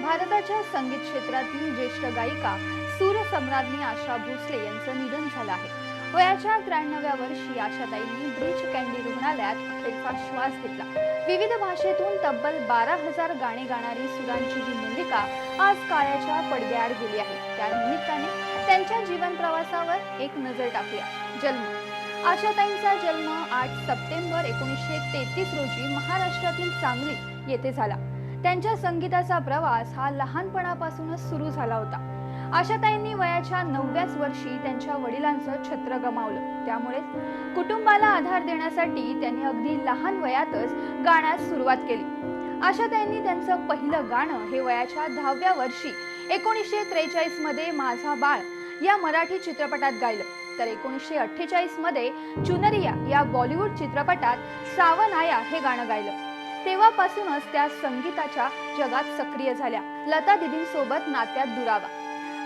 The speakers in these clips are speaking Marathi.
भारताच्या संगीत क्षेत्रातील ज्येष्ठ गायिका सूरसम्राज्ञी आशा भोसले यांचं निधन झालं आहे। वयाच्या 93व्या वर्षी आशाताईंनी ब्रीच कँडी रुग्णालयात अखेरचा श्वास घेतला। विविध भाषेतून तब्बल 12,000 गाणी गाणारी सुरांची ही मालिका आज काळाच्या पडद्याआड गेली आहे। त्या निमित्ताने त्यांच्या जीवन प्रवासावर एक नजर टाकूया। जन्म आशाताईंचा जन्म 8 सप्टेंबर 1933 रोजी महाराष्ट्रातील सांगली येथे झाला। त्यांच्या संगीताचा प्रवास हा लहानपणापासूनच सुरू झाला होता। आशाताईंनी वयाच्या 9व्याच वर्षी त्यांच्या वडिलांचं छत्र गमावलं। त्यामुळे कुटुंबाला आधार देण्यासाठी त्यांनी अगदी लहान वयातच गाण्यास सुरुवात केली। आशाताईंनी त्यांचं पहिलं गाणं हे वयाच्या 10व्या वर्षी 1943 मध्ये माझा बाळ या मराठी चित्रपटात गायलं। तर 1948 मध्ये चुनरिया या बॉलिवूड चित्रपटात सावन आया हे गाणं गायलं। तेव्हापासूनच त्या संगीताच्या जगात सक्रिय झाल्या। लता दीदींसोबत नात्यात दुरावा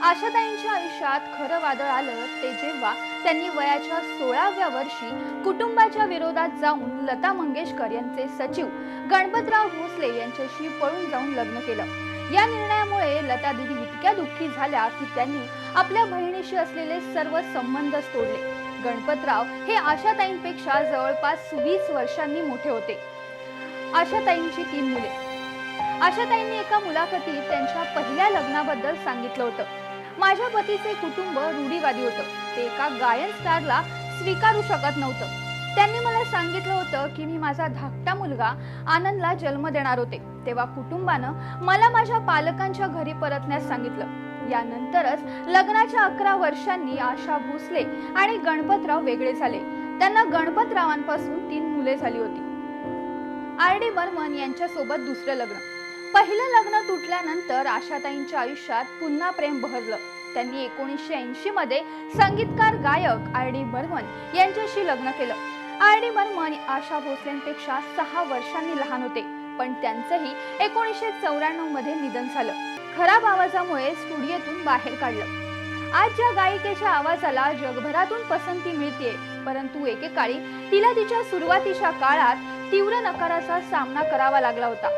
आशाताईंच्या आयुष्यात खरं वादळ आलं ते जेव्हा त्यांनी वयाच्या 16व्या वर्षी कुटुंबाच्या विरोधात जाऊन लता मंगेशकर यांचे सचिव गणपतराव भोसले यांच्याशी पळून जाऊन लग्न केलं। या निर्णयामुळे लता दीदी इतक्या दुःखी झाल्या की त्यांनी आपल्या बहिणीशी असलेले सर्व संबंधच तोडले। गणपतराव हे आशाताईंपेक्षा जवळपास 20 वर्षांनी मोठे होते। आशाताईंची 3 मुले आशाताईंनी एका मुलाखतीत त्यांच्या पहिल्या लग्नाबद्दल सांगितलं होतं, माझ्या पतीचे कुटुंब रूढीवादी होतं, ते एका गायन स्टारला स्वीकारू शकत नव्हतं। त्यांनी मला सांगितलं होतं की मी माझा धाकटा मुलगा आनंदला जन्म देणार होते, तेव्हा कुटुंबानं मला माझ्या पालकांच्या घरी परतण्यास सांगितलं। यानंतरच लग्नाच्या 11 वर्षांनी आशा भोसले आणि गणपतराव वेगळे झाले। त्यांना गणपतरावांपासून 3 मुले झाली होती। आर.डी. बर्मन यांच्यासोबत दुसरं लग्न पहिलं लग्न तुटल्यानंतर आशाताईंच्या आयुष्यात पुन्हा प्रेम बहरलं। त्यांनी 1980 मध्ये संगीतकार गायक आर.डी. बर्मन यांच्याशी लग्न केलं। आर.डी. बर्मन आशा भोसलेंपेक्षा 6 वर्षांनी लहान होते, पण त्यांचंही 1994 मध्ये निधन झालं। खराब आवाजामुळे स्टुडिओतून बाहेर काढलं। आज ज्या गायिकेच्या आवाजाला जगभरातून पसंती मिळते, परंतु एकेकाळी तिला तिच्या सुरुवातीच्या काळात तीव्र नकाराचा सामना करावा लागला होता।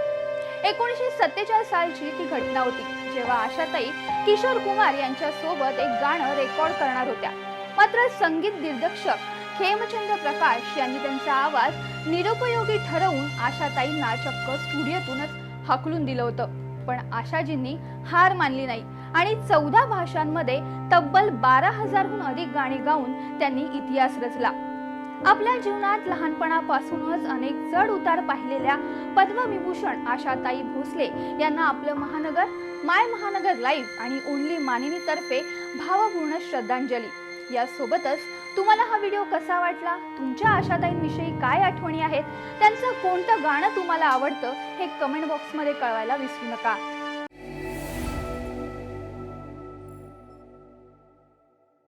1947 सालची ती घटना होती, जेव्हा आशाताई किशोर कुमार यांच्या सोबत एक गाणं रेकॉर्ड करणार होत्या। मात्र संगीत दिग्दर्शक खेमचंद प्रकाश यांनी त्यांचा आवाज निरुपयोगी ठरवून आशाताईंना चक्क स्टुडिओतूनच हाकलून दिलं होतं। पण आशाजींनी हार मानली नाही आणि 14 भाषांमध्ये तब्बल 12,000हून अधिक गाणी गाऊन त्यांनी इतिहास रचला। आपल्या जीवनात लहानपणापासूनच अनेक चढ उतार पाहिलेल्या पद्मविभूषण आशाताई भोसले यांना आपलं महानगर, माय महानगर लाईव्ह आणि ओनली मानिनी तर्फे भावपूर्ण श्रद्धांजली। यासोबतच तुम्हाला हा व्हिडिओ कसा वाटला, तुमच्या आशाताईंविषयी काय आठवणी आहेत, त्यांचं कोणतं गाणं तुम्हाला आवडतं हे कमेंट बॉक्समध्ये कळवायला विसरू नका।